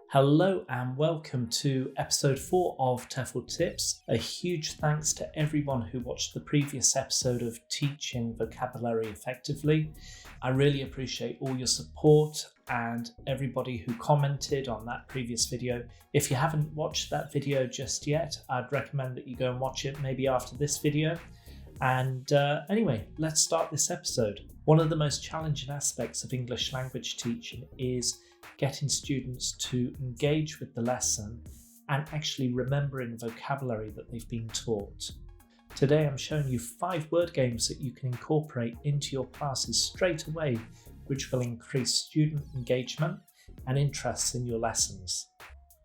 Hello and welcome to episode 4 of TEFL Tips. A huge thanks to everyone who watched the previous episode of Teaching Vocabulary Effectively. I really appreciate all your support and everybody who commented on that previous video. If you haven't watched that video just yet, I'd recommend that you go and watch it maybe after this video. And anyway, let's start this episode. One of the most challenging aspects of English language teaching is getting students to engage with the lesson and actually remembering vocabulary that they've been taught. Today I'm showing you 5 word games that you can incorporate into your classes straight away, which will increase student engagement and interest in your lessons.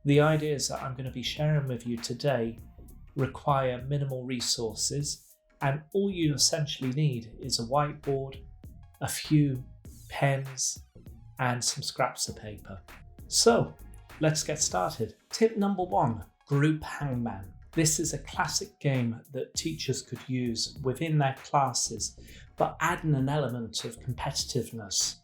The ideas that I'm going to be sharing with you today require minimal resources, and all you essentially need is a whiteboard, a few pens, and some scraps of paper. So let's get started. Tip number 1, group Hangman. This is a classic game that teachers could use within their classes, but adding an element of competitiveness.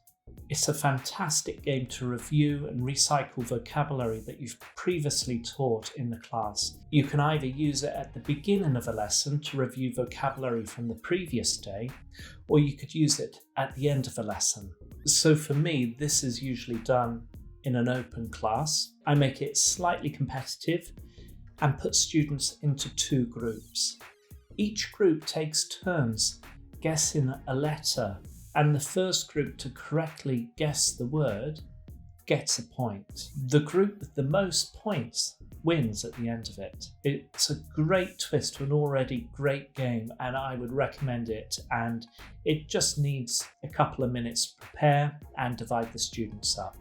It's a fantastic game to review and recycle vocabulary that you've previously taught in the class. You can either use it at the beginning of a lesson to review vocabulary from the previous day, or you could use it at the end of a lesson. So for me, this is usually done in an open class. I make it slightly competitive and put students into 2 groups. Each group takes turns guessing a letter, and the first group to correctly guess the word gets a point. The group with the most points wins at the end of it. It's a great twist to an already great game, and I would recommend it, and it just needs a couple of minutes to prepare and divide the students up.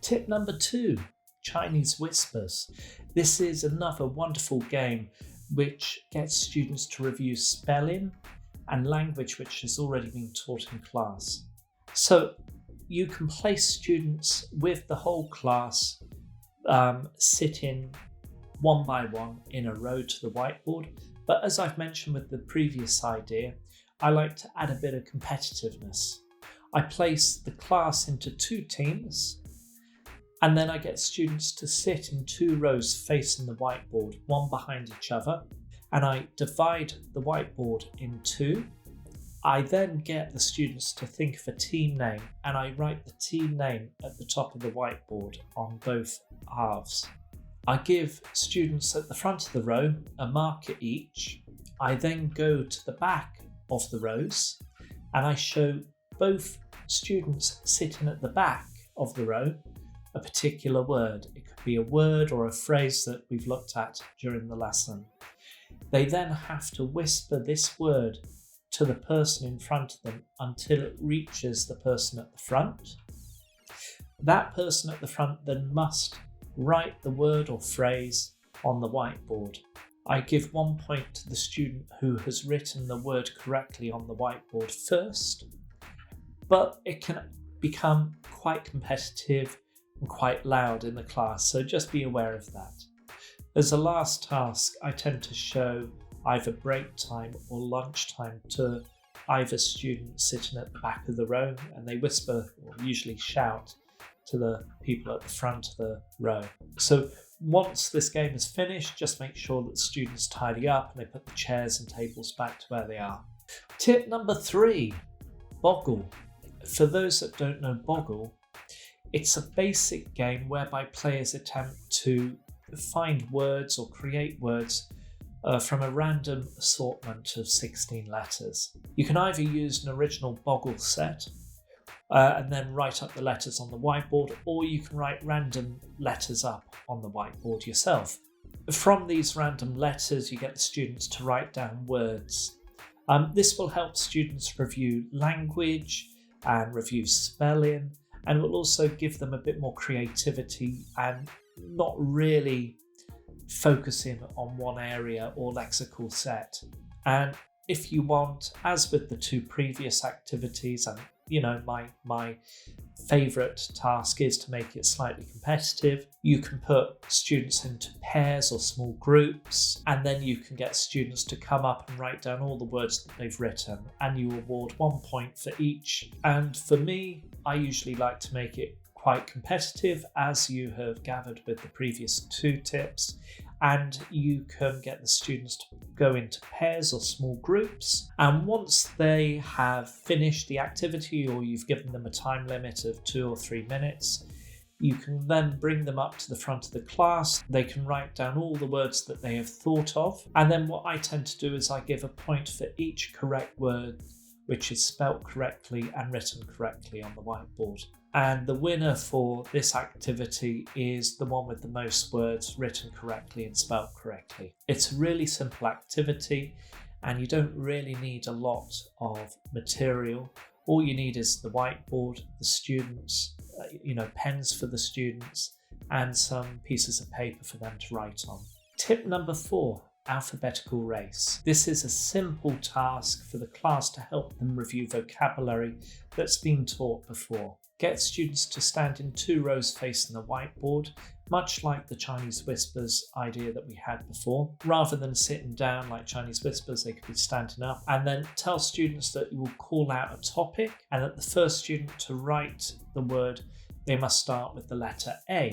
Tip number 2, Chinese Whispers. This is another wonderful game which gets students to review spelling and language which has already been taught in class. So you can place students with the whole class sitting one by one in a row to the whiteboard. But as I've mentioned with the previous idea, I like to add a bit of competitiveness. I place the class into 2 teams, and then I get students to sit in 2 rows facing the whiteboard, one behind each other, and I divide the whiteboard in 2. I then get the students to think of a team name, and I write the team name at the top of the whiteboard on both halves. I give students at the front of the row a marker each. I then go to the back of the rows and I show both students sitting at the back of the row a particular word. It could be a word or a phrase that we've looked at during the lesson. They then have to whisper this word to the person in front of them until it reaches the person at the front. That person at the front then must write the word or phrase on the whiteboard. I give 1 point to the student who has written the word correctly on the whiteboard first, but it can become quite competitive and quite loud in the class, so just be aware of that. As a last task, I tend to show either break time or lunch time to either student sitting at the back of the row, and they whisper or usually shout to the people at the front of the row. So once this game is finished, just make sure that students tidy up and they put the chairs and tables back to where they are. Tip number 3, Boggle. For those that don't know Boggle, it's a basic game whereby players attempt to find words or create words from a random assortment of 16 letters. You can either use an original Boggle set and then write up the letters on the whiteboard, or you can write random letters up on the whiteboard yourself. From these random letters, you get the students to write down words. This will help students review language and review spelling, and will also give them a bit more creativity and not really focusing on one area or lexical set. And if you want, as with the 2 previous activities, and my favourite task is to make it slightly competitive, you can put students into pairs or small groups, and then you can get students to come up and write down all the words that they've written, and you award 1 point for each. And for me, I usually like to make it quite competitive, as you have gathered with the previous 2 tips, and you can get the students to go into pairs or small groups. And once they have finished the activity, or you've given them a time limit of 2 or 3 minutes, you can then bring them up to the front of the class. They can write down all the words that they have thought of. And then what I tend to do is I give a point for each correct word which is spelt correctly and written correctly on the whiteboard. And the winner for this activity is the one with the most words written correctly and spelt correctly. It's a really simple activity, and you don't really need a lot of material. All you need is the whiteboard, the students, pens for the students, and some pieces of paper for them to write on. Tip number 4. Alphabetical race. This is a simple task for the class to help them review vocabulary that's been taught before. Get students to stand in 2 rows facing the whiteboard, much like the Chinese whispers idea that we had before. Rather than sitting down like Chinese whispers, they could be standing up. And then tell students that you will call out a topic, and that the first student to write the word, they must start with the letter A.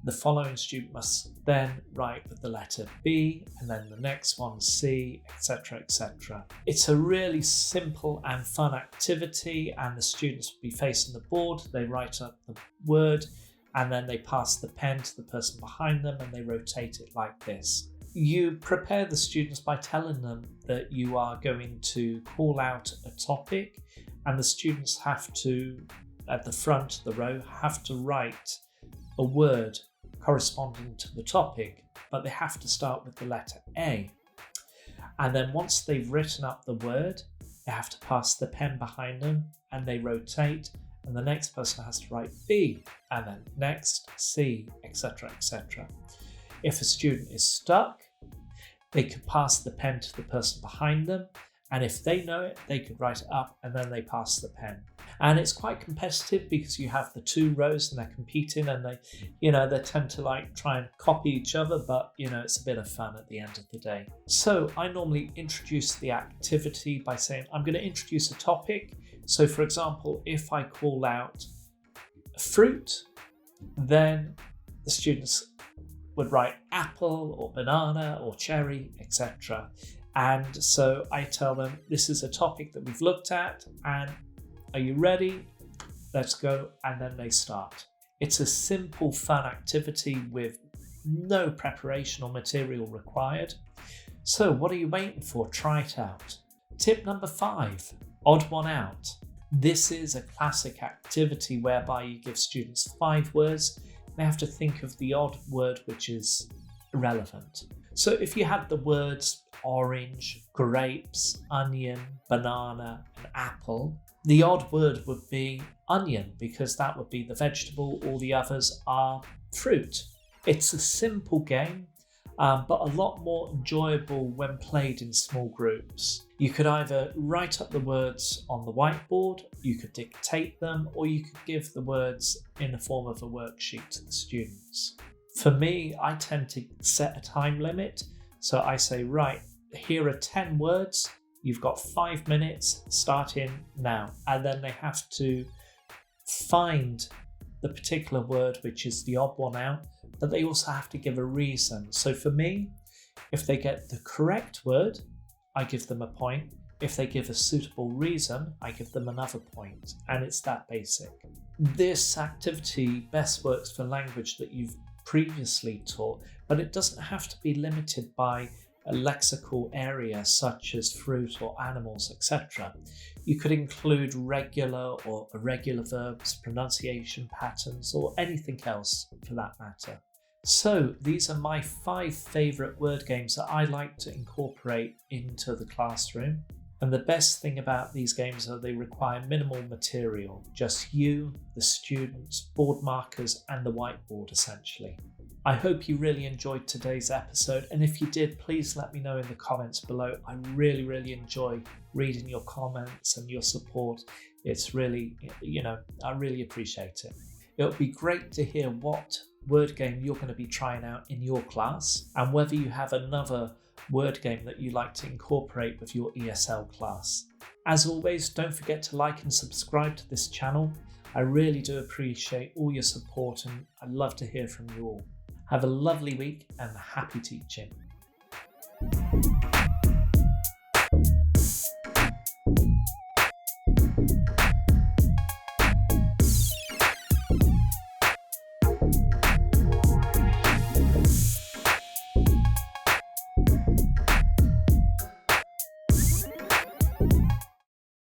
The following student must then write with the letter B, and then the next one C, etc, etc. It's a really simple and fun activity, and the students will be facing the board. They write up the word, and then they pass the pen to the person behind them, and they rotate it like this. You prepare the students by telling them that you are going to call out a topic, and the students have to, at the front of the row, have to write a word corresponding to the topic, but they have to start with the letter A. And then once they've written up the word, they have to pass the pen behind them, and they rotate, and the next person has to write B, and then next C, etc, etc. If a student is stuck, they could pass the pen to the person behind them, and if they know it, they could write it up, and then they pass the pen. And it's quite competitive because you have the 2 rows and they're competing, and they tend to try and copy each other, but it's a bit of fun at the end of the day. So I normally introduce the activity by saying, I'm going to introduce a topic. So for example, if I call out fruit, then the students would write apple or banana or cherry, etc. And so I tell them, this is a topic that we've looked at, and are you ready? Let's go. And then they start. It's a simple, fun activity with no preparation or material required. So what are you waiting for? Try it out. Tip number 5, odd one out. This is a classic activity whereby you give students 5 words. They have to think of the odd word which is irrelevant. So if you had the words orange, grapes, onion, banana, and apple, the odd word would be onion, because that would be the vegetable. All the others are fruit. It's a simple game, but a lot more enjoyable when played in small groups. You could either write up the words on the whiteboard, you could dictate them, or you could give the words in the form of a worksheet to the students. For me, I tend to set a time limit. So I say, right, here are 10 words. You've got 5 minutes, starting now. And then they have to find the particular word which is the odd one out, but they also have to give a reason. So for me, if they get the correct word, I give them a point. If they give a suitable reason, I give them another point. And it's that basic. This activity best works for language that you've previously taught, but it doesn't have to be limited by a lexical area such as fruit or animals, etc. You could include regular or irregular verbs, pronunciation patterns, or anything else for that matter. So these are my 5 favourite word games that I like to incorporate into the classroom. And the best thing about these games are they require minimal material, just you, the students, board markers, and the whiteboard essentially. I hope you really enjoyed today's episode, and if you did, please let me know in the comments below. I really enjoy reading your comments and your support. It's really, I really appreciate it. It would be great to hear what word game you're going to be trying out in your class, and whether you have another word game that you like to incorporate with your ESL class. As always, don't forget to like and subscribe to this channel. I really do appreciate all your support and I'd love to hear from you all. Have a lovely week and happy teaching.